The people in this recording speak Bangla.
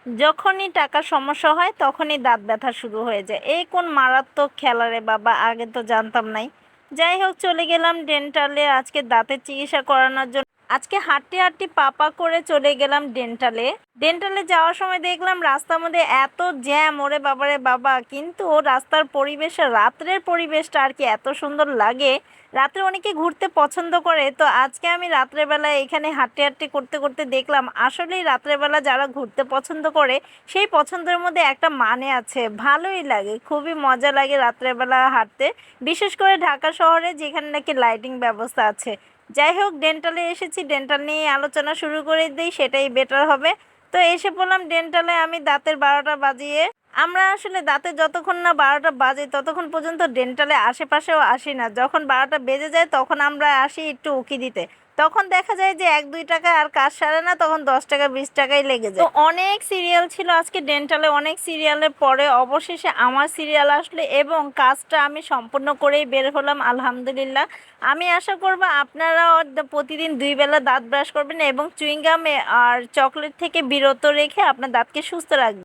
যখনই টাকার সমস্যা হয় তখনই দাঁত ব্যথা শুরু হয়ে যায়। এই কোন মারাত্মক খেলা রে বাবা, আগে তো জানতাম নাই। যাই হোক, চলে গেলাম ডেন্টালে আজকে দাঁতের চিকিৎসা করানোর জন্য। আজকে হাঁটতে হাঁটতে পাপা করে চলে গেলাম ডেন্টালে। ডেন্টালে যাওয়ার সময় দেখলাম রাস্তার মধ্যে এত জ্যাম, ওরে বাবারে বাবা। কিন্তু রাস্তার পরিবেশ, রাত্রের পরিবেশটা আর কি এত সুন্দর লাগে। রাত্রে অনেকে ঘুরতে পছন্দ করে, তো আজকে আমি রাত্রেবেলায় এখানে হাঁটতে হাঁটতে করতে করতে দেখলাম আসলেই রাত্রেবেলা যারা ঘুরতে পছন্দ করে সেই পছন্দের মধ্যে একটা মানে আছে, ভালোই লাগে, খুবই মজা লাগে রাত্রেবেলা হাঁটতে, বিশেষ করে ঢাকা শহরে যেখানে নাকি লাইটিং ব্যবস্থা আছে। যাই হোক, ডেন্টালে এসেছি, ডেন্টাল নিয়ে আলোচনা শুরু করে দিই, সেটাই বেটার হবে। তো এসে পড়লাম ডেন্টালে আমি দাঁতের 12টা বাজিয়ে। আমরা আসলে দাঁতে যতক্ষণ না 12টা বাজে ততক্ষণ পর্যন্ত ডেন্টালে আশেপাশেও আসি না। যখন 12টা বেজে যায় তখন আমরা আসি একটু উকি দিতে। তখন দেখা যায় যে 1-2 টাকা আর কাজ সারে না, তখন 10 টাকা 20 টাকাই লেগে যায়। তো অনেক সিরিয়াল ছিল আজকে ডেন্টালে, অনেক সিরিয়ালের পরে অবশেষে আমার সিরিয়াল আসলে এবং কাজটা আমি সম্পূর্ণ করেই বের হলাম আলহামদুলিল্লাহ। আমি আশা করব আপনারাও প্রতিদিন 2 বেলা দাঁত ব্রাশ করবেন এবং চুইংগাম আর চকলেট থেকে বিরত রেখে আপনার দাঁতকে সুস্থ রাখবেন।